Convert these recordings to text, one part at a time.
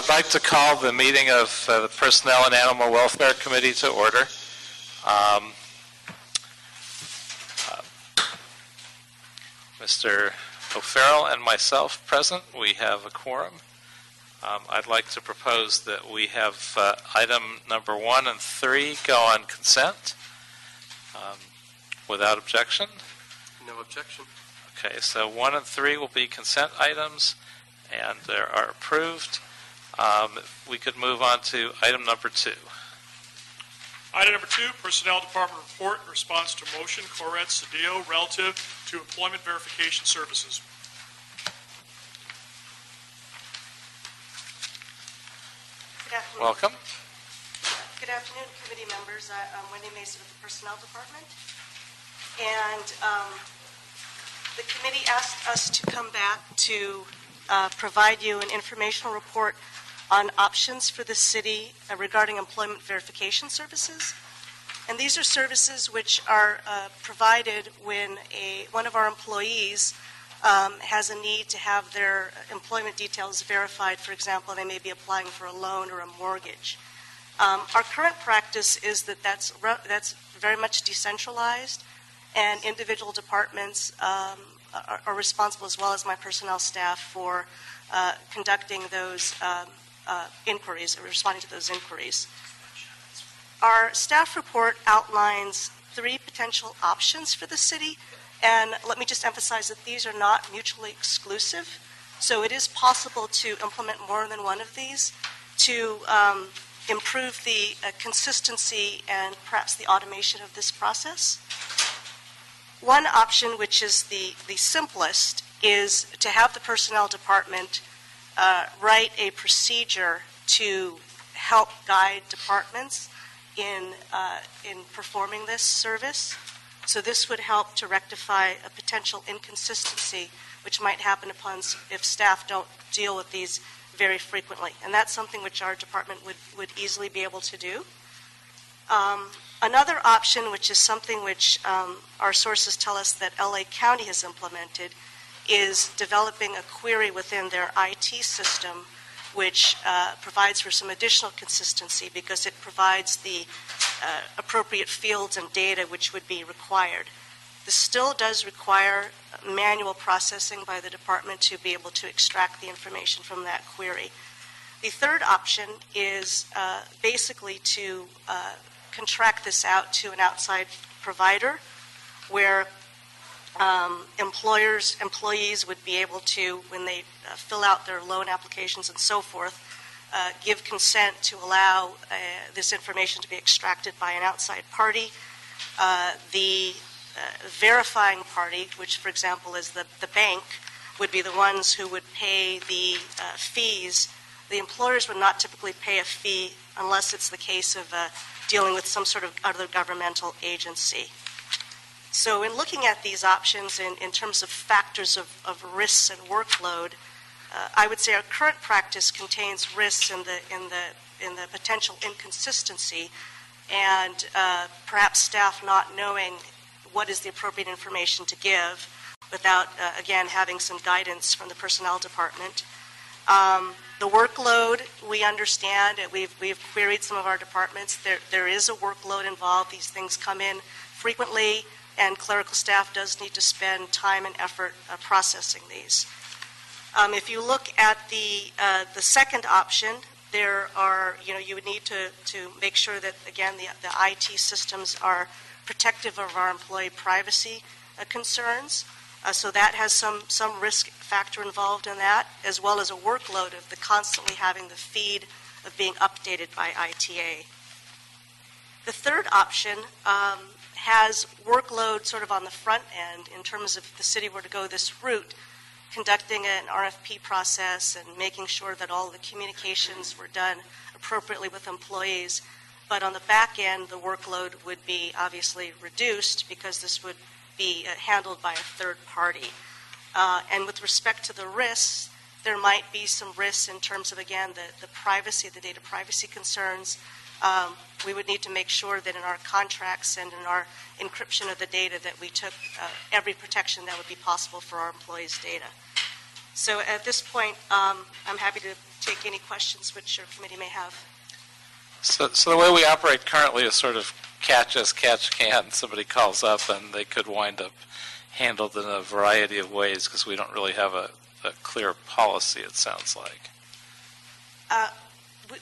I'd like to call the meeting of the Personnel and Animal Welfare Committee to order. Mr. O'Farrell and myself present. We have a quorum. I'd like to propose that we have item number 1 and 3 go on consent without objection. No objection. Okay, so 1 and 3 will be consent items, and they are approved. We could move on to item number 2. Item number 2, Personnel Department report in response to motion Coret Cedillo relative to employment verification services. Good afternoon. Welcome. Good afternoon, committee members. I'm Wendy Mason with the Personnel Department. And the committee asked us to come back to provide you an informational report on options for the city regarding employment verification services. And these are services which are provided when one of our employees has a need to have their employment details verified. For example, they may be applying for a loan or a mortgage. Our current practice is that that's very much decentralized, and individual departments are responsible, as well as my personnel staff, for conducting those inquiries, or responding to those inquiries. Our staff report outlines 3 potential options for the city, and let me just emphasize that these are not mutually exclusive. So it is possible to implement more than one of these to improve the consistency and perhaps the automation of this process. One option, which is the simplest, is to have the personnel department write a procedure to help guide departments in performing this service. So this would help to rectify a potential inconsistency which might happen if staff don't deal with these very frequently. And that's something which our department would easily be able to do. Another option, which is something which our sources tell us that LA County has implemented, is developing a query within their IT system which provides for some additional consistency because it provides the appropriate fields and data which would be required. This still does require manual processing by the department to be able to extract the information from that query. The third option is basically to contract this out to an outside provider where employees would be able to, when they fill out their loan applications and so forth, give consent to allow this information to be extracted by an outside party. The verifying party, which for example is the bank, would be the ones who would pay the fees. The employers would not typically pay a fee unless it's the case of dealing with some sort of other governmental agency. So in looking at these options in terms of factors of risks and workload, I would say our current practice contains risks in the potential inconsistency and perhaps staff not knowing what is the appropriate information to give without, again, having some guidance from the personnel department. The workload, we understand, we've queried some of our departments. There is a workload involved. These things come in frequently, and clerical staff does need to spend time and effort processing these. If you look at the second option, there are, you would need to make sure that, again, the IT systems are protective of our employee privacy concerns. So that has some risk factor involved in that, as well as a workload of the constantly having the feed of being updated by ITA. The third option has workload sort of on the front end in terms of if the city were to go this route, conducting an RFP process and making sure that all the communications were done appropriately with employees. But on the back end, the workload would be obviously reduced because this would be handled by a third party. And with respect to the risks, there might be some risks in terms of, again, the privacy, the data privacy concerns. We would need to make sure that in our contracts and in our encryption of the data that we took every protection that would be possible for our employees' data. So at this point, I'm happy to take any questions which your committee may have. So the way we operate currently is sort of catch as catch can. Somebody calls up and they could wind up handled in a variety of ways because we don't really have a clear policy, it sounds like.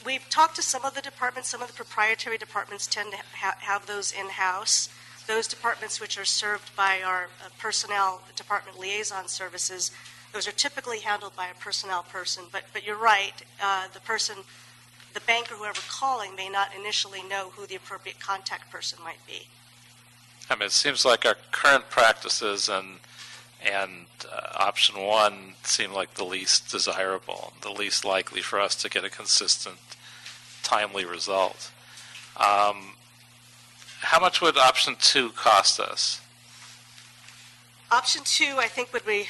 We've talked to some of the departments. Some of the proprietary departments tend to have those in-house. Those departments which are served by our personnel department liaison services, those are typically handled by a personnel person. But you're right, the banker, whoever calling, may not initially know who the appropriate contact person might be. I mean, it seems like our current practices and option one seem like the least desirable, the least likely for us to get a consistent, timely result. How much would option two cost us? Option two, I think, we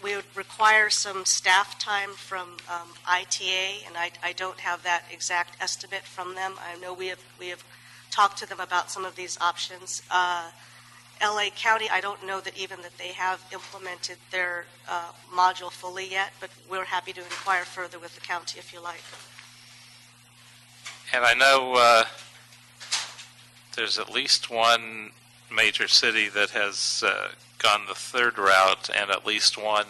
would require some staff time from ITA, and I don't have that exact estimate from them. I know we have talked to them about some of these options. LA County, I don't know that they have implemented their module fully yet, but we're happy to inquire further with the county if you like. And I know there's at least one major city that has gone the third route, and at least one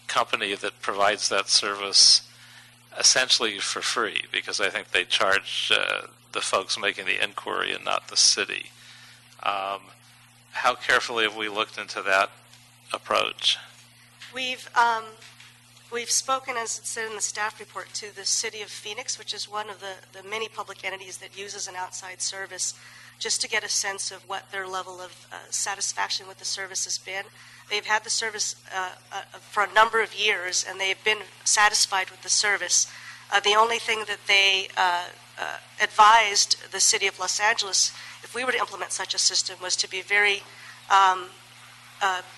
company that provides that service essentially for free, because I think they charge the folks making the inquiry and not the city. How carefully have we looked into that approach? We've spoken, as it said in the staff report, to the City of Phoenix, which is one of the many public entities that uses an outside service, just to get a sense of what their level of satisfaction with the service has been. They've had the service for a number of years, and they've been satisfied with the service. The only thing that they advised the City of Los Angeles, if we were to implement such a system, was to be very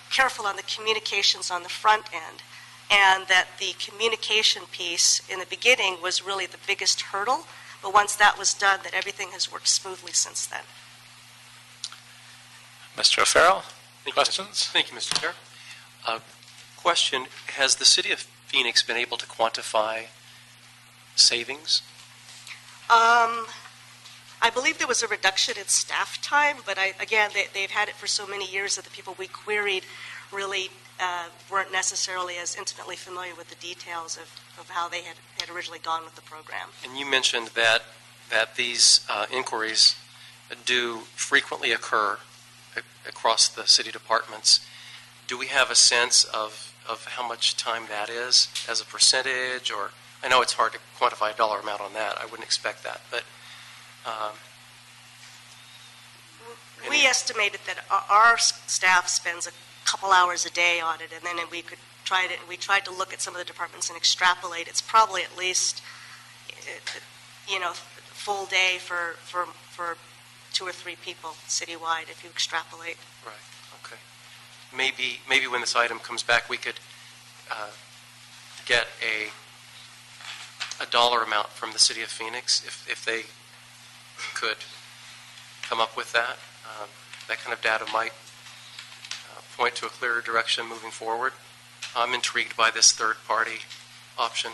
careful on the communications on the front end, and that the communication piece in the beginning was really the biggest hurdle, but once that was done, that everything has worked smoothly since then. Mr. O'Farrell, questions? Thank you, Mr. Chair. Question, has the City of Phoenix been able to quantify savings? I believe there was a reduction in staff time, but again, they've had it for so many years that the people we queried really weren't necessarily as intimately familiar with the details of how they had originally gone with the program. And you mentioned that these inquiries do frequently occur across the city departments. Do we have a sense of how much time that is as a percentage? Or I know it's hard to quantify a dollar amount on that. I wouldn't expect that, but we estimated that our staff spends a couple hours a day on it, and then we tried to look at some of the departments and extrapolate. It's probably at least full day for 2 or 3 people citywide if you extrapolate. Right. Okay. Maybe when this item comes back, we could get a dollar amount from the City of Phoenix if they could come up with that. That kind of data might point to a clearer direction moving forward. I'm intrigued by this third-party option.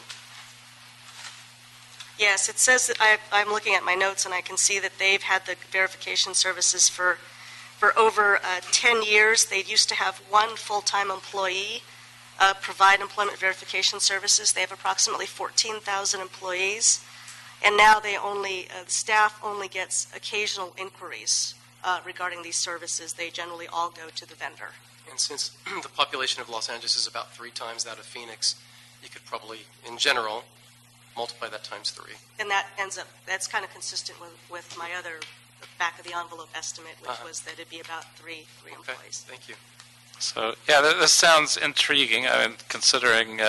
Yes, it says that I'm looking at my notes, and I can see that they've had the verification services for over 10 years. They used to have one full-time employee provide employment verification services. They have approximately 14,000 employees, and now the staff only gets occasional inquiries regarding these services. They generally all go to the vendor. And since the population of Los Angeles is about 3 times that of Phoenix, you could probably, in general, multiply that times 3. And that's kind of consistent with my other back-of-the-envelope estimate, which was that it'd be about three employees. Thank you. So, yeah, this sounds intriguing. I mean, considering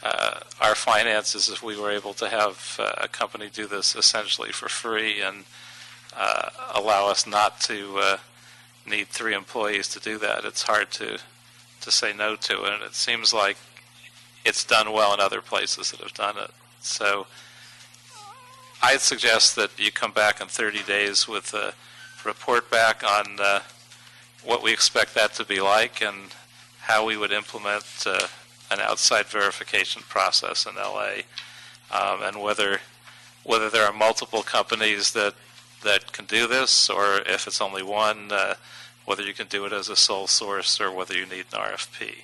our finances, if we were able to have a company do this essentially for free and allow us not to need 3 employees to do that, it's hard to say no to it. And it seems like it's done well in other places that have done it. So I'd suggest that you come back in 30 days with a report back on what we expect that to be like and how we would implement an outside verification process in LA. and whether there are multiple companies that can do this, or if it's only one, whether you can do it as a sole source or whether you need an RFP.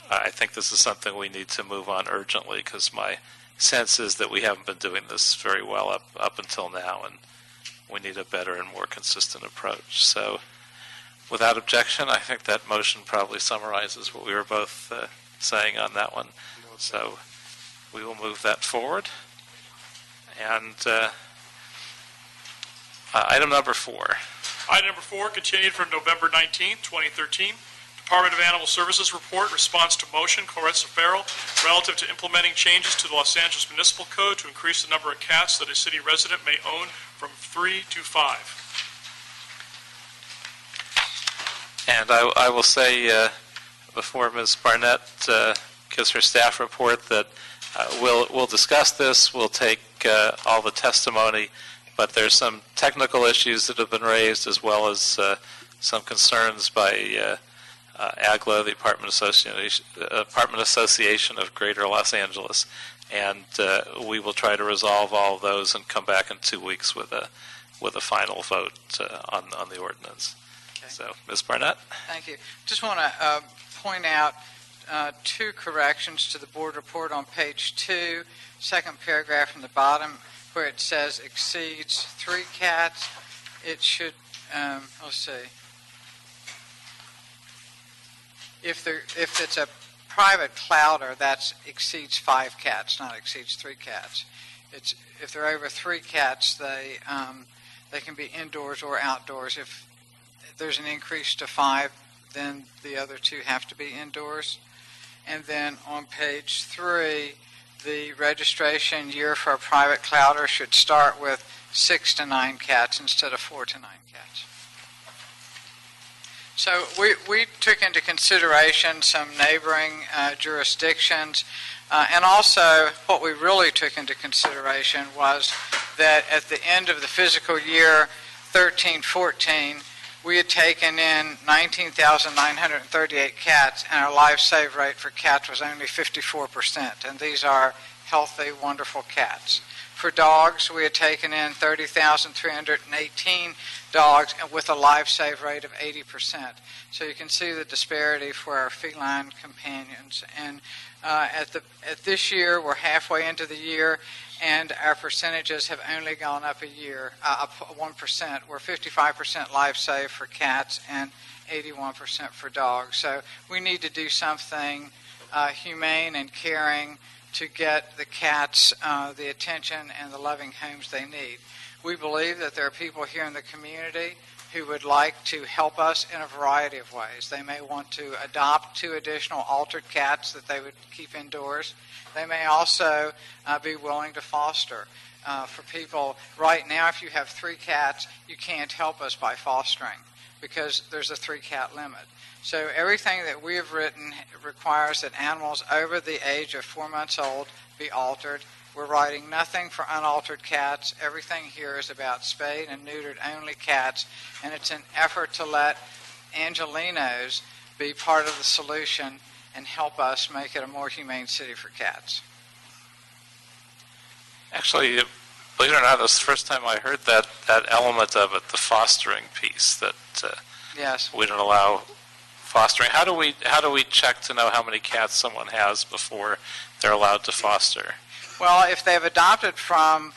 I think this is something we need to move on urgently, because my sense is that we haven't been doing this very well up until now, and we need a better and more consistent approach. So without objection, I think that motion probably summarizes what we were both saying on that one. So we will move that forward. And item number 4. Item number 4, continued from November 19th, 2013. Department of Animal Services report, response to motion, Correts Farrell, relative to implementing changes to the Los Angeles Municipal Code to increase the number of cats that a city resident may own from 3 to 5. And I will say, before Ms. Barnett gives her staff report, that we'll discuss this, we'll take all the testimony, but there's some technical issues that have been raised, as well as some concerns by AGLO, the Apartment Association of Greater Los Angeles, and we will try to resolve all of those and come back in 2 weeks with a final vote on the ordinance. Okay. So, Ms. Barnett? Thank you. Just want to point out 2 corrections to the board report on page 2, second paragraph from the bottom, where it says exceeds 3 cats. It should, let's see. If it's a private clouder, that exceeds 5 cats, not exceeds 3 cats. If they're over 3 cats, they can be indoors or outdoors. If there's an increase to 5, then the other 2 have to be indoors. And then on page 3, the registration year for a private clouder should start with 6 to 9 cats instead of 4 to 9 cats. So we took into consideration some neighboring jurisdictions, and also what we really took into consideration was that at the end of the fiscal year 13-14, we had taken in 19,938 cats, and our life save rate for cats was only 54%, and these are healthy, wonderful cats. For dogs, we had taken in 30,318 dogs with a life save rate of 80%. So you can see the disparity for our feline companions. And at this year, we're halfway into the year, and our percentages have only gone up up 1%. We're 55% life save for cats and 81% for dogs. So we need to do something humane and caring to get the cats the attention and the loving homes they need. We believe that there are people here in the community who would like to help us in a variety of ways. They may want to adopt 2 additional altered cats that they would keep indoors. They may also be willing to foster. For people, right now, if you have 3 cats, you can't help us by fostering because there's a 3-cat limit. So everything that we have written requires that animals over the age of 4 months old be altered. We're writing nothing for unaltered cats. Everything here is about spayed and neutered only cats, and it's an effort to let Angelenos be part of the solution and help us make it a more humane city for cats. Actually, believe it or not, that's the first time I heard that element of it, the fostering piece, that Yes. we don't allow fostering. How do we check to know how many cats someone has before they're allowed to foster? Well, if they've adopted from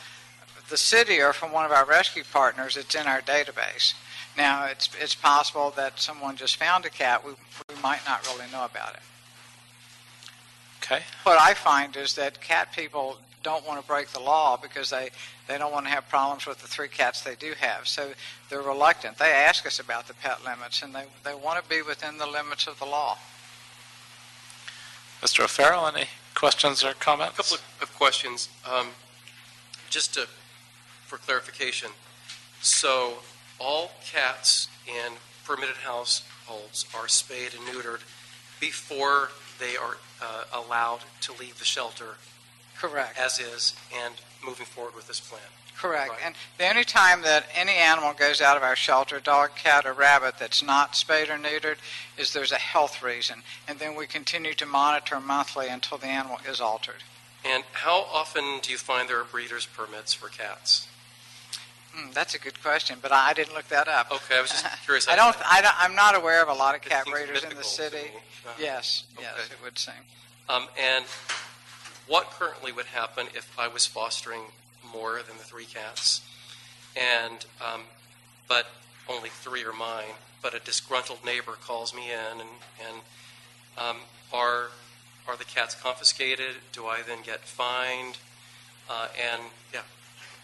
the city or from one of our rescue partners, it's in our database. Now, it's possible that someone just found a cat. We might not really know about it. Okay. What I find is that cat people don't want to break the law because they don't want to have problems with the 3 cats they do have. So they're reluctant. They ask us about the pet limits, and they want to be within the limits of the law. Mr. O'Farrell, any questions or comments? A couple of questions. Just for clarification. So all cats in permitted households are spayed and neutered before they are allowed to leave the shelter. Correct. As is, and moving forward with this plan. Correct. Right. And the only time that any animal goes out of our shelter, dog, cat, or rabbit, that's not spayed or neutered, is there's a health reason. And then we continue to monitor monthly until the animal is altered. And how often do you find there are breeders' permits for cats? That's a good question, but I didn't look that up. Okay, I was just curious. I'm not aware of a lot of It cat seems breeders in the mythical to city. me. Yes, Okay. it would seem. And what currently would happen if I was fostering more than the 3 cats, and but only 3 are mine, but a disgruntled neighbor calls me in, and are the cats confiscated? Do I then get fined?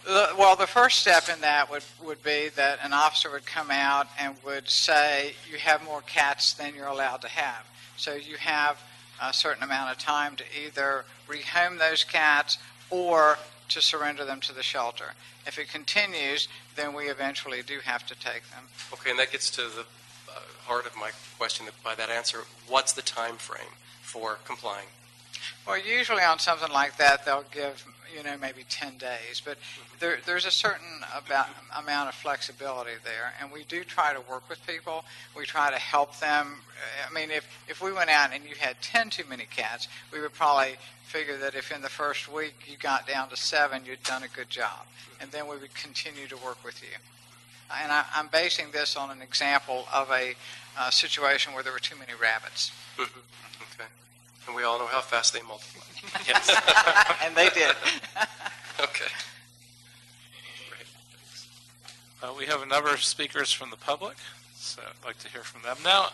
Well, the first step in that would be that an officer would come out and would say, you have more cats than you're allowed to have. So you have a certain amount of time to either rehome those cats or to surrender them to the shelter. If it continues, then we eventually do have to take them. Okay, and that gets to the heart of my question by that answer. What's the time frame for complying? Well, usually on something like that, they'll give, maybe 10 days. But there's a certain amount of flexibility there, and we do try to work with people. We try to help them. I mean, if we went out and you had 10 too many cats, we would probably figure that if in the first week you got down to 7, you'd done a good job. And then we would continue to work with you. And I'm basing this on an example of a situation where there were too many rabbits. Mm-hmm. Okay. And we all know how fast they multiply. Yes. And they did. Okay. Great. We have a number of speakers from the public, so I'd like to hear from them now.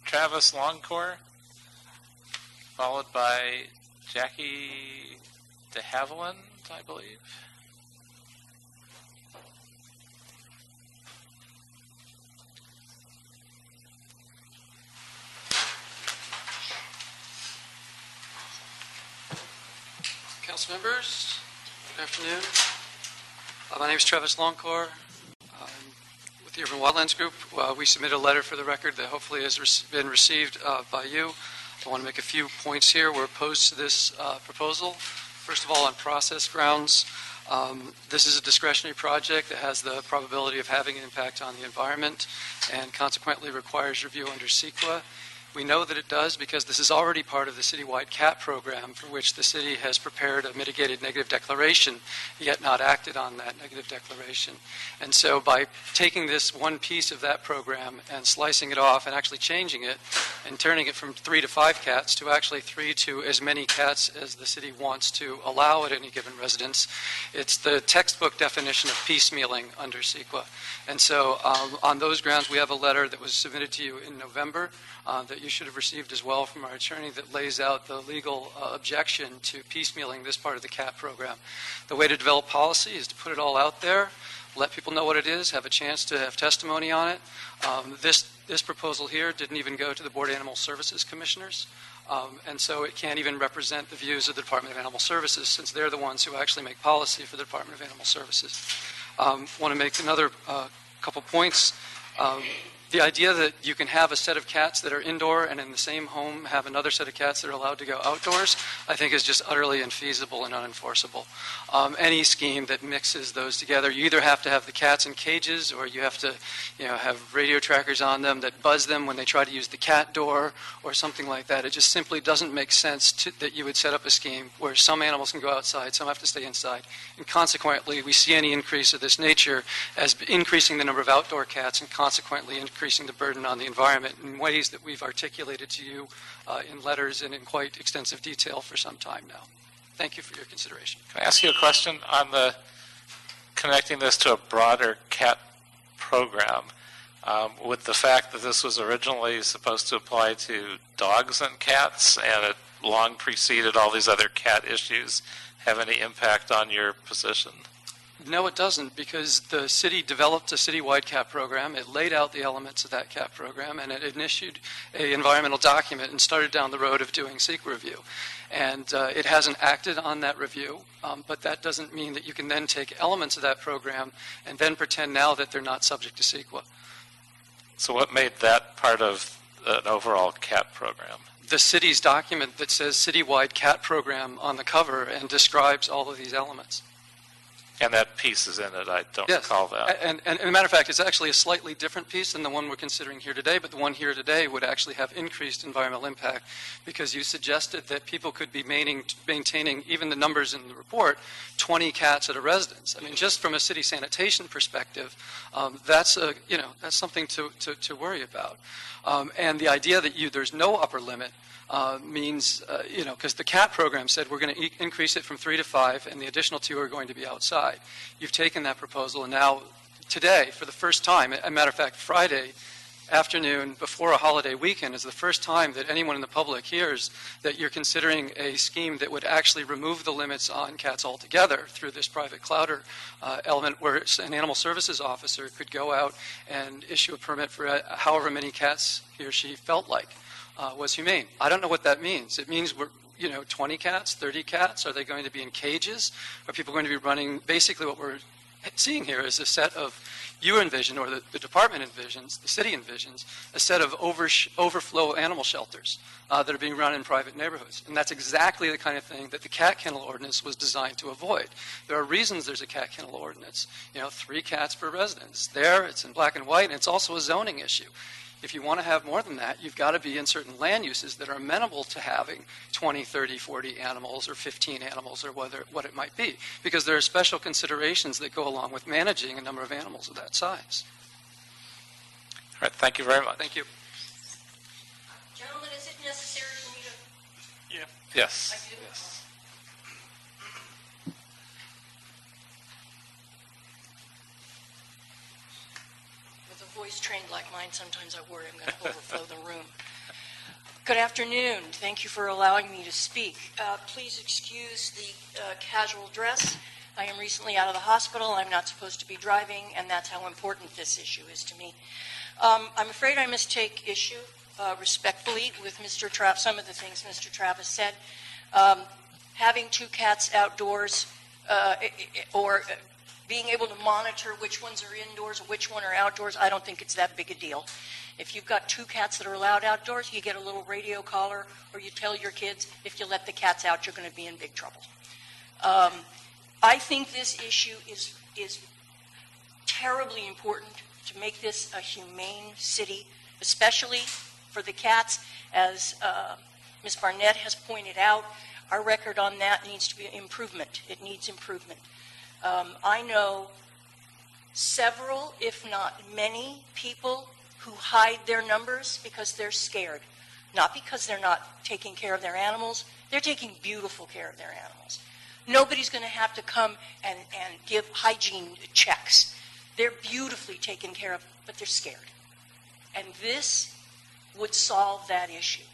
Travis Longcore, followed by Jackie de Havilland, I believe. Council members, good afternoon. My name is Travis Longcore. With the Urban Wildlands Group, we submitted a letter for the record that hopefully has been received by you. I want to make a few points here. We're opposed to this proposal. First of all, on process grounds, this is a discretionary project that has the probability of having an impact on the environment and consequently requires review under CEQA. We know that it does because this is already part of the citywide CAT program for which the city has prepared a mitigated negative declaration, yet not acted on that negative declaration. And so by taking this one piece of that program and slicing it off and actually changing it and turning it from 3 to 5 cats to actually 3 to as many cats as the city wants to allow at any given residence, it's the textbook definition of piecemealing under CEQA. And so on those grounds, we have a letter that was submitted to you in November that you should have received as well from our attorney that lays out the legal objection to piecemealing this part of the CAT program. The way to develop policy is to put it all out there, let people know what it is, have a chance to have testimony on it. This proposal here didn't even go to the Board of Animal Services Commissioners, and so it can't even represent the views of the Department of Animal Services since they're the ones who actually make policy for the Department of Animal Services. Want to make another couple points. The idea that you can have a set of cats that are indoor and in the same home have another set of cats that are allowed to go outdoors, I think is just utterly infeasible and unenforceable. Any scheme that mixes those together, you either have to have the cats in cages or you have to have radio trackers on them that buzz them when they try to use the cat door or something like that. It just simply doesn't make sense that you would set up a scheme where some animals can go outside, some have to stay inside. And consequently, we see any increase of this nature as increasing the number of outdoor cats and consequently increasing the burden on the environment in ways that we've articulated to you in letters and in quite extensive detail for some time now. Thank you for your consideration. Can I ask you a question on the connecting this to a broader CAT program? With the fact that this was originally supposed to apply to dogs and cats and it long preceded all these other CAT issues, have any impact on your position? No, it doesn't, because the city developed a citywide CAT program. It laid out the elements of that CAT program, and it issued an environmental document and started down the road of doing SEQA review. And it hasn't acted on that review, but that doesn't mean that you can then take elements of that program and then pretend now that they're not subject to CEQA. So what made that part of an overall CAT program? The city's document that says citywide CAT program on the cover and describes all of these elements. And that piece is in it. I don't Yes. recall that. And as a matter of fact, it's actually a slightly different piece than the one we're considering here today, but the one here today would actually have increased environmental impact because you suggested that people could be maintaining, even the numbers in the report, 20 cats at a residence. I mean, just from a city sanitation perspective, that's something to worry about. And the idea that there's no upper limit means, because the CAT program said we're going to increase it from 3 to 5, and the additional 2 are going to be outside. You've taken that proposal, and now today, for the first time, as a matter of fact, Friday afternoon before a holiday weekend is the first time that anyone in the public hears that you're considering a scheme that would actually remove the limits on cats altogether through this private clouder element where an animal services officer could go out and issue a permit for however many cats he or she felt like was humane. I don't know what that means. It means we're 20 cats, 30 cats? Are they going to be in cages? Are people going to be running? Basically what we're seeing here is a set of, you envision, or the department envisions, the city envisions, a set of overflow animal shelters that are being run in private neighborhoods. And that's exactly the kind of thing that the cat kennel ordinance was designed to avoid. There are reasons there's a cat kennel ordinance. 3 cats per residence. There, it's in black and white, and it's also a zoning issue. If you want to have more than that, you've got to be in certain land uses that are amenable to having 20, 30, 40 animals or 15 animals or what it might be, because there are special considerations that go along with managing a number of animals of that size. All right, thank you very much. Thank you. Gentlemen, is it necessary for me to... Yeah. Yes. I do. Yes. With a voice trained like mine, sometimes I worry I'm going to overflow the room. Good afternoon. Thank you for allowing me to speak. Please excuse the casual dress. I am recently out of the hospital. I'm not supposed to be driving, and that's how important this issue is to me. I'm afraid I must take issue respectfully with some of the things Mr. Travis said. Having 2 cats outdoors or being able to monitor which ones are indoors or which one are outdoors, I don't think it's that big a deal. If you've got 2 cats that are allowed outdoors, you get a little radio collar, or you tell your kids, if you let the cats out, you're going to be in big trouble. I think this issue is terribly important to make this a humane city, especially for the cats. As Ms. Barnett has pointed out, our record on that needs to be improvement. It needs improvement. I know several, if not many, people who hide their numbers because they're scared. Not because they're not taking care of their animals. They're taking beautiful care of their animals. Nobody's going to have to come and give hygiene checks. They're beautifully taken care of, but they're scared. And this would solve that issue.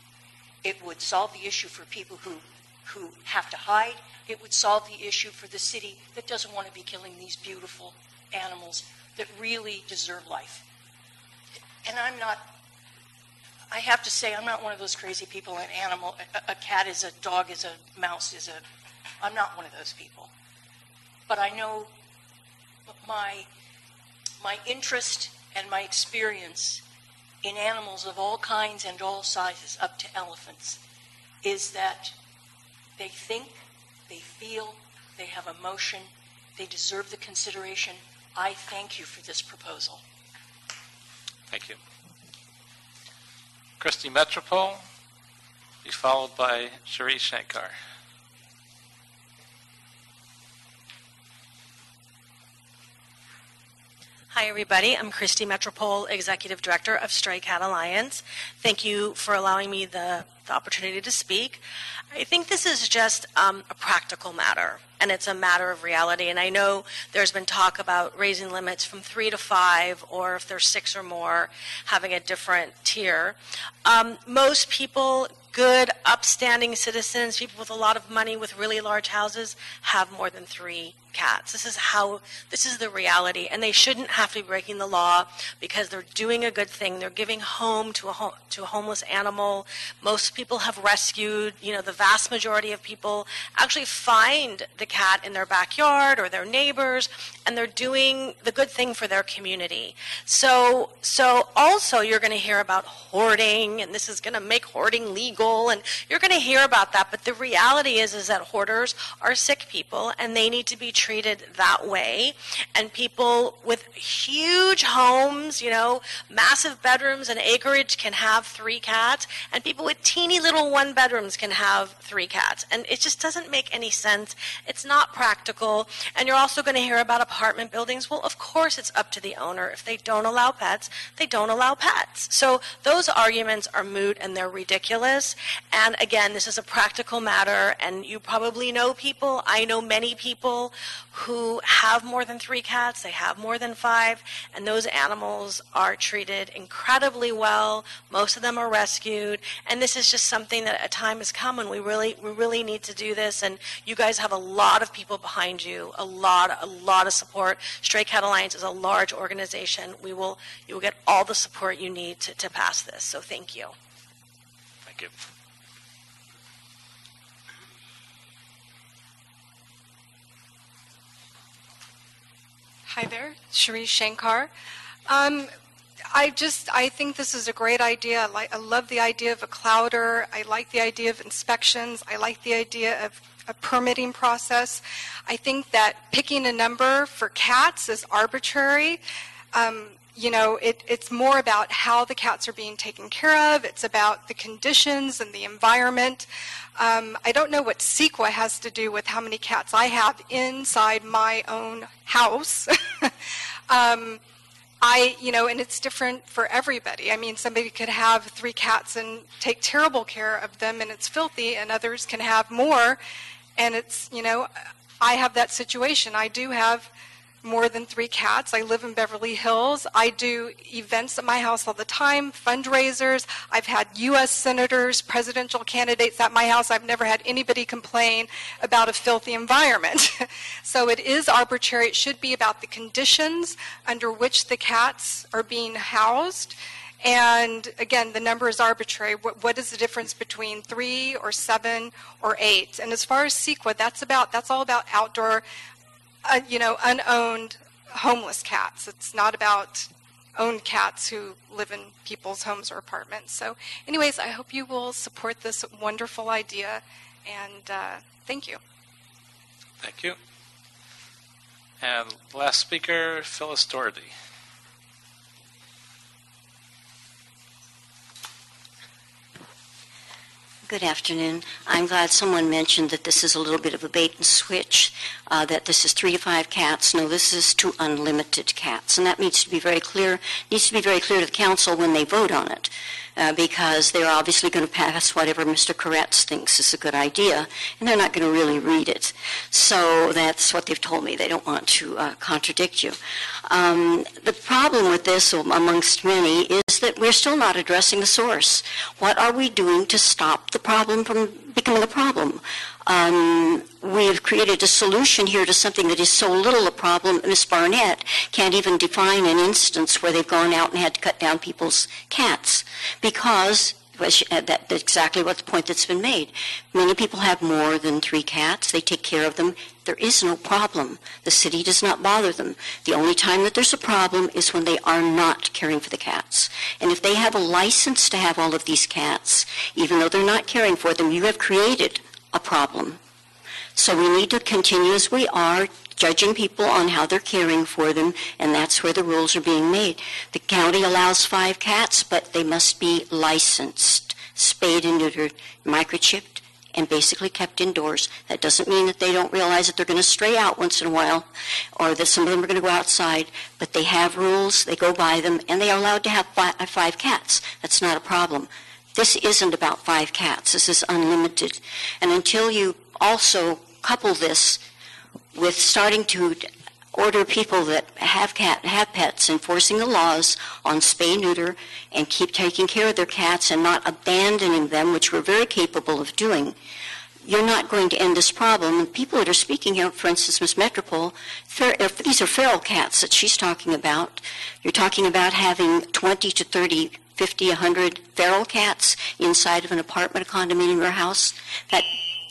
It would solve the issue for people who have to hide. It would solve the issue for the city that doesn't want to be killing these beautiful animals that really deserve life. And I have to say, I'm not one of those crazy people, a cat is a dog is a mouse is a, I'm not one of those people. But I know my interest and my experience in animals of all kinds and all sizes, up to elephants, is that they think, they feel, they have emotion, they deserve the consideration. I thank you for this proposal. Thank you. Christy Metropol, be followed by Sharice Shankar. Hi, everybody. I'm Christy Metropol, Executive Director of Stray Cat Alliance. Thank you for allowing me the opportunity to speak. I think this is just a practical matter, and it's a matter of reality. And I know there's been talk about raising limits from 3 to 5, or if there's 6 or more, having a different tier. Most people, good, upstanding citizens, people with a lot of money with really large houses, have more than 3 cats. This is the reality, and they shouldn't have to be breaking the law because they're doing a good thing. They're giving home to a homeless animal. Most people have rescued, the vast majority of people actually find the cat in their backyard or their neighbors, and they're doing the good thing for their community. So also you're going to hear about hoarding, and this is going to make hoarding legal, and you're going to hear about that, but the reality is that hoarders are sick people, and they need to be treated that way. And people with huge homes, massive bedrooms and acreage can have 3 cats, and people with teeny little 1-bedrooms can have 3 cats. And it just doesn't make any sense. It's not practical. And you're also going to hear about apartment buildings. Well, of course it's up to the owner. If they don't allow pets, they don't allow pets. So those arguments are moot and they're ridiculous. And again, this is a practical matter, and you probably know people. I know many people who have more than 3 cats. They have more than 5, and those animals are treated incredibly well. Most of them are rescued, and this is just something that a time has come when we really need to do this. And you guys have a lot of people behind you, a lot of support. Stray Cat Alliance is a large organization. You will get all the support you need to pass this. So thank you. Thank you. Hi there, Sharice Shankar. I think this is a great idea. I love the idea of a clouder. I like the idea of inspections. I like the idea of a permitting process. I think that picking a number for cats is arbitrary. It's more about how the cats are being taken care of. It's about the conditions and the environment. I don't know what CEQA has to do with how many cats I have inside my own house. And it's different for everybody. I mean, somebody could have 3 cats and take terrible care of them, and it's filthy, and others can have more, and it's, I have that situation. I do have more than 3 cats. I live in Beverly Hills. I do events at my house all the time, fundraisers. I've had U.S. senators, presidential candidates at my house. I've never had anybody complain about a filthy environment. So it is arbitrary. It should be about the conditions under which the cats are being housed. And again, the number is arbitrary. What is the difference between 3 or 7 or 8? And as far as CEQA, that's all about outdoor unowned homeless cats. It's not about owned cats who live in people's homes or apartments. So anyways, I hope you will support this wonderful idea, and thank you. Thank you. And last speaker, Phyllis Doherty. Good afternoon. I'm glad someone mentioned that this is a little bit of a bait and switch, that this is 3 to 5 cats. No, this is to unlimited cats. And that needs to be very clear to the council when they vote on it, because they're obviously going to pass whatever Mr. Koretz thinks is a good idea, and they're not going to really read it. So that's what they've told me. They don't want to contradict you. The problem with this, amongst many, is that we're still not addressing the source. What are we doing to stop the problem from becoming a problem? We have created a solution here to something that is so little a problem. Ms. Barnett can't even define an instance where they've gone out and had to cut down people's cats, because that's exactly what the point that's been made. Many people have more than 3 cats. They take care of them. There is no problem. The city does not bother them. The only time that there's a problem is when they are not caring for the cats. And if they have a license to have all of these cats, even though they're not caring for them, you have created a problem. So we need to continue as we are, judging people on how they're caring for them, and that's where the rules are being made. The county allows 5 cats, but they must be licensed, spayed and neutered, microchipped, and basically kept indoors. That doesn't mean that they don't realize that they're going to stray out once in a while, or that some of them are going to go outside, but they have rules, they go by them, and they are allowed to have 5 cats. That's not a problem. This isn't about 5 cats. This is unlimited. And until you also couple this with starting to order people that have pets, enforcing the laws on spay, neuter, and keep taking care of their cats and not abandoning them, which we're very capable of doing, you're not going to end this problem. And people that are speaking here, for instance, Ms. Metropol, these are feral cats that she's talking about. You're talking about having 20 to 30 50, 100 feral cats inside of an apartment, a condominium, or a house. That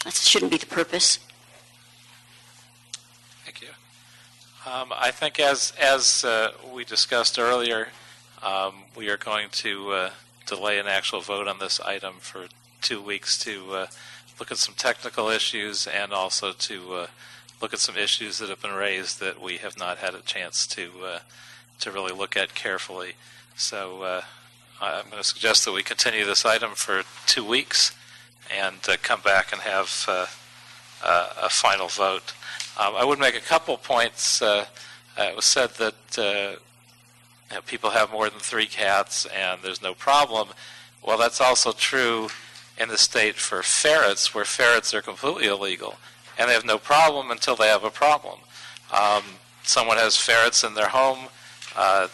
shouldn't be the purpose. Thank you. I think as we discussed earlier, we are going to delay an actual vote on this item for 2 weeks to look at some technical issues and also to look at some issues that have been raised that we have not had a chance to really look at carefully. So I'm going to suggest that we continue this item for 2 weeks and come back and have a final vote. I would make a couple points. It was said that people have more than 3 cats and there's no problem. Well, that's also true in the state for ferrets, where ferrets are completely illegal, and they have no problem until they have a problem. Someone has ferrets in their home,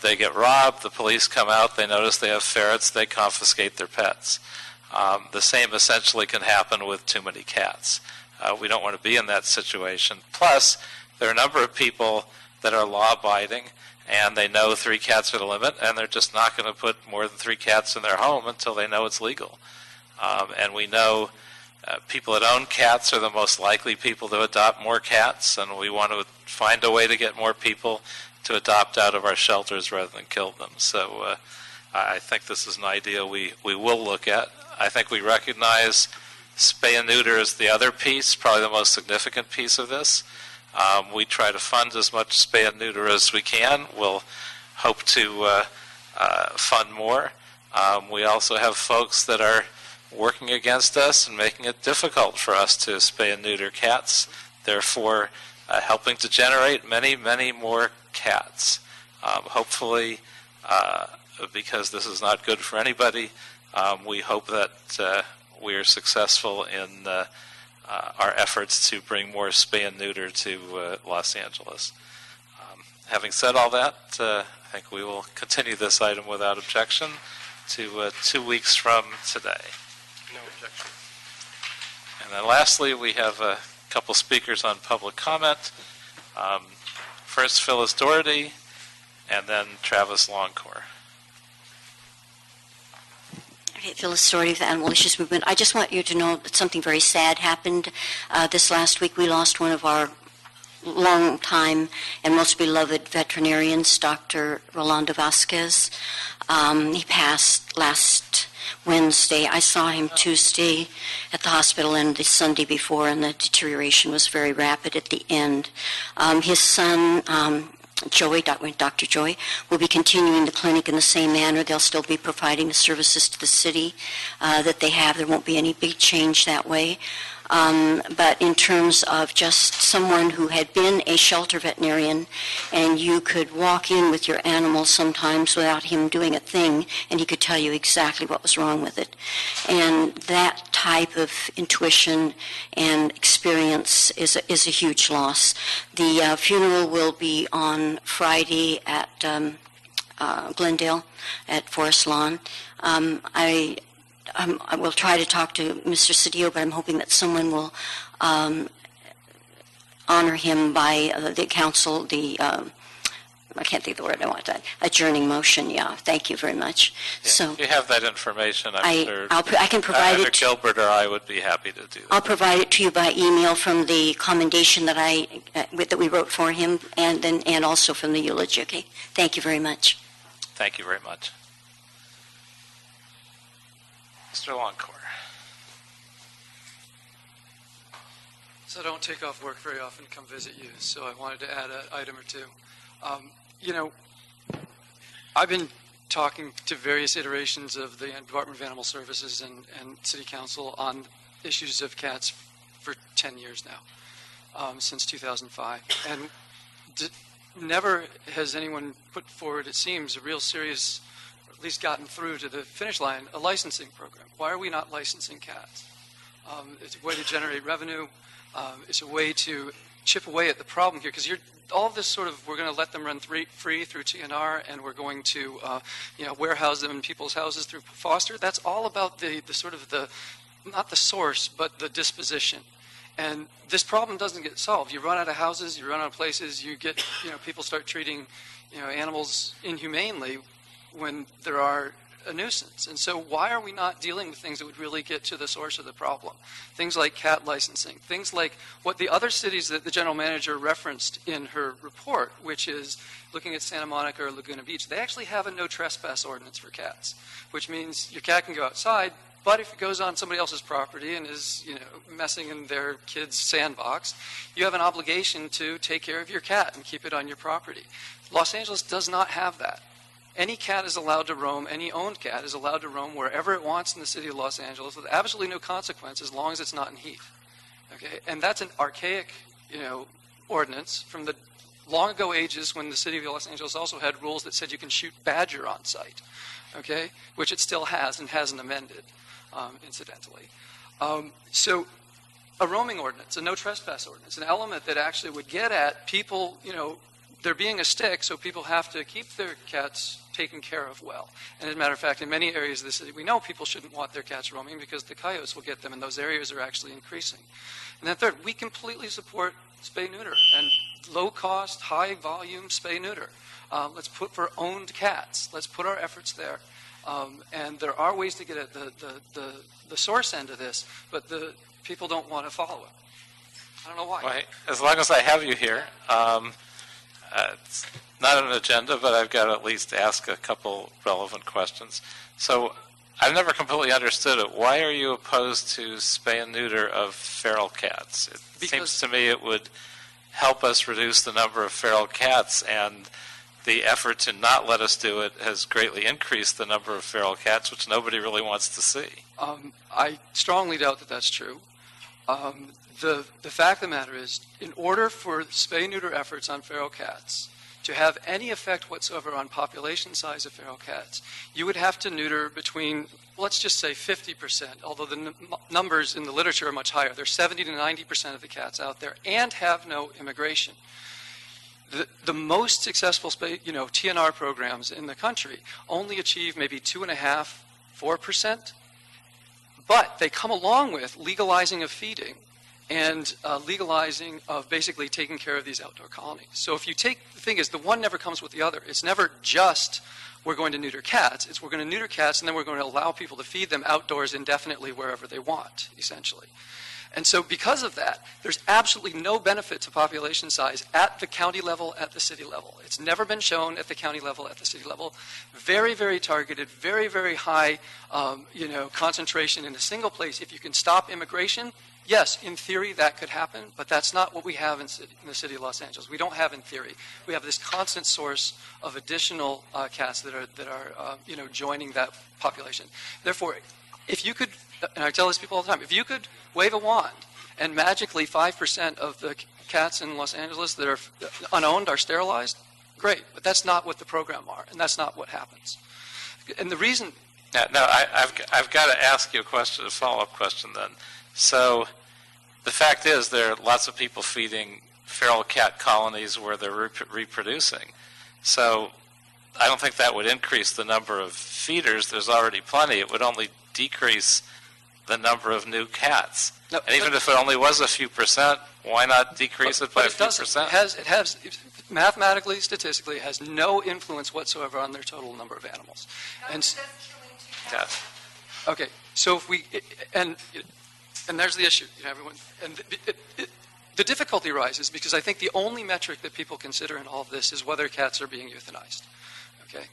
they get robbed, the police come out, they notice they have ferrets, they confiscate their pets. The same essentially can happen with too many cats. We don't want to be in that situation. Plus, there are a number of people that are law-abiding, and they know 3 cats are the limit, and they're just not going to put more than 3 cats in their home until they know it's legal. And we know people that own cats are the most likely people to adopt more cats, and we want to find a way to get more people to adopt out of our shelters rather than kill them. So I think this is an idea we will look at. I think we recognize spay and neuter is the other piece, probably the most significant piece of this. We try to fund as much spay and neuter as we can. We'll hope to fund more. We also have folks that are working against us and making it difficult for us to spay and neuter cats, therefore helping to generate many, many more cats. Hopefully, because this is not good for anybody, we hope that we are successful in our efforts to bring more spay and neuter to Los Angeles. Having said all that, I think we will continue this item without objection to 2 weeks from today. No objection. And then lastly, we have a couple speakers on public comment. First, Phyllis Doherty, and then Travis Longcore. Okay, Phyllis Doherty of the Animal Issues Movement. I just want you to know that something very sad happened this last week. We lost one of our long-time and most beloved veterinarians, Dr. Rolando Vasquez. He passed last Wednesday. I saw him Tuesday at the hospital and the Sunday before, and the deterioration was very rapid at the end. His son, Joey, Dr. Joey, will be continuing the clinic in the same manner. They'll still be providing the services to the city that they have. There won't be any big change that way. But in terms of just someone who had been a shelter veterinarian, and you could walk in with your animal sometimes without him doing a thing, and he could tell you exactly what was wrong with it. And that type of intuition and experience is a huge loss. The funeral will be on Friday at Glendale at Forest Lawn. I will try to talk to Mr. Cedillo, but I'm hoping that someone will honor him by the council, I can't think of the word I want, that adjourning motion. Yeah, thank you very much. Yeah, so if you have that information, I'm sure I can provide either it. Gilbert or I would be happy to do that. I'll provide it to you by email from the commendation that that we wrote for him, and also from the eulogy. Okay, thank you very much. Thank you very much. Mr. Longcore. So I don't take off work very often to come visit you, so I wanted to add an item or two. I've been talking to various iterations of the Department of Animal Services and City Council on issues of cats for 10 years now, since 2005. And never has anyone put forward, it seems, a real serious, or at least gotten through to the finish line, a licensing program. Why are we not licensing cats? It's a way to generate revenue. It's a way to chip away at the problem here, because all this sort of, we're going to let them run free through TNR, and we're going to warehouse them in people's houses through foster. That's all about the sort of not the source, but the disposition. And this problem doesn't get solved. You run out of houses, you run out of places, you get, people start treating, animals inhumanely when there are a nuisance. And so why are we not dealing with things that would really get to the source of the problem? Things like cat licensing, things like what the other cities that the general manager referenced in her report, which is looking at Santa Monica or Laguna Beach. They actually have a no trespass ordinance for cats, which means your cat can go outside, but if it goes on somebody else's property and is, messing in their kid's sandbox, you have an obligation to take care of your cat and keep it on your property. Los Angeles does not have that. Any cat is allowed to roam, any owned cat is allowed to roam wherever it wants in the city of Los Angeles with absolutely no consequence as long as it's not in heat. Okay? And that's an archaic, ordinance from the long ago ages when the city of Los Angeles also had rules that said you can shoot badger on site, okay? Which it still has and hasn't amended, incidentally. So a roaming ordinance, a no trespass ordinance, an element that actually would get at people, there being a stick, so people have to keep their cats taken care of well. And as a matter of fact, in many areas of the city, we know people shouldn't want their cats roaming because the coyotes will get them, and those areas are actually increasing. And then third, we completely support spay-neuter and low-cost, high-volume spay-neuter. Let's put for owned cats. Let's put our efforts there. And there are ways to get at the source end of this, but the people don't want to follow it. I don't know why. Well, as long as I have you here, it's not an agenda, but I've got to at least ask a couple relevant questions. So I've never completely understood it. Why are you opposed to spay and neuter of feral cats? It seems to me it would help us reduce the number of feral cats, and the effort to not let us do it has greatly increased the number of feral cats, which nobody really wants to see. I strongly doubt that that's true. The fact of the matter is, in order for spay-neuter efforts on feral cats to have any effect whatsoever on population size of feral cats, you would have to neuter between, let's just say 50%, although the numbers in the literature are much higher. There's 70 to 90% of the cats out there, and have no immigration. The most successful TNR programs in the country only achieve maybe 2.5%, 4%, but they come along with legalizing of feeding and legalizing of basically taking care of these outdoor colonies. So if you take, the thing is, the one never comes with the other. It's never just we're going to neuter cats. It's we're going to neuter cats and then we're going to allow people to feed them outdoors indefinitely wherever they want, essentially. And so because of that, there's absolutely no benefit to population size at the county level, at the city level. It's never been shown at the county level, at the city level. Very, very targeted, very, very high, concentration in a single place. If you can stop immigration, yes, in theory that could happen, but that's not what we have in the city of Los Angeles. We don't have in theory. We have this constant source of additional cats that are joining that population. Therefore, if you could, and I tell these people all the time, if you could wave a wand and magically 5% of the cats in Los Angeles that are unowned are sterilized, great. But that's not what the program are, and that's not what happens. And the reason... No, I've got to ask you a follow-up question then. So the fact is there are lots of people feeding feral cat colonies where they're reproducing. So I don't think that would increase the number of feeders. There's already plenty. It would only decrease the number of new cats. No, and even if it only was a few percent, why not decrease it by a few percent? It has, mathematically, statistically, it has no influence whatsoever on their total number of animals. And yes. Okay, so if we, and there's the issue, everyone, and the difficulty arises because I think the only metric that people consider in all of this is whether cats are being euthanized. Okay,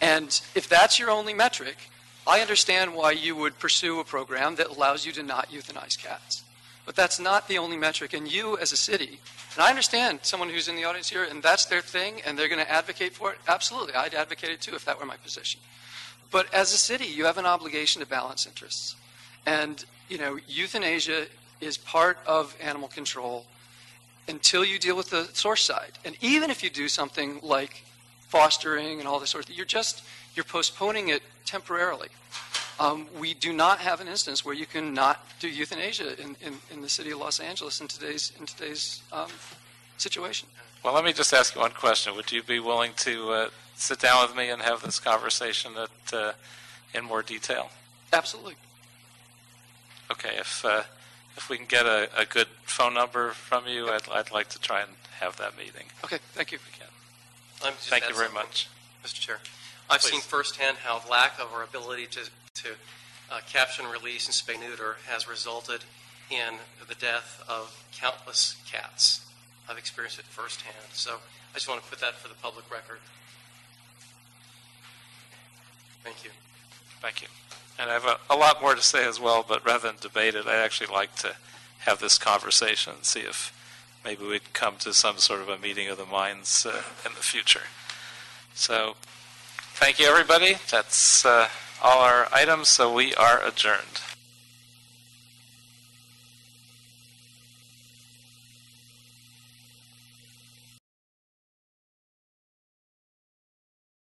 and if that's your only metric, I understand why you would pursue a program that allows you to not euthanize cats. But that's not the only metric. And you as a city, and I understand someone who's in the audience here, and that's their thing, and they're going to advocate for it. Absolutely, I'd advocate it too if that were my position. But as a city, you have an obligation to balance interests. And, euthanasia is part of animal control until you deal with the source side. And even if you do something like fostering and all this sort of thing, you're postponing it temporarily. We do not have an instance where you can not do euthanasia in the city of Los Angeles in today's situation. Well, let me just ask you one question. Would you be willing to sit down with me and have this conversation in more detail? Absolutely. Okay. If we can get a good phone number from you, I'd like to try and have that meeting. Okay. Thank you. Thank you very much. Mr. Chair. I've seen firsthand how lack of our ability to capture and release and spay neuter has resulted in the death of countless cats. I've experienced it firsthand. So I just want to put that for the public record. Thank you. Thank you. And I have a lot more to say as well, but rather than debate it, I'd actually like to have this conversation and see if maybe we can come to some sort of a meeting of the minds in the future. So thank you, everybody. That's all our items, so we are adjourned.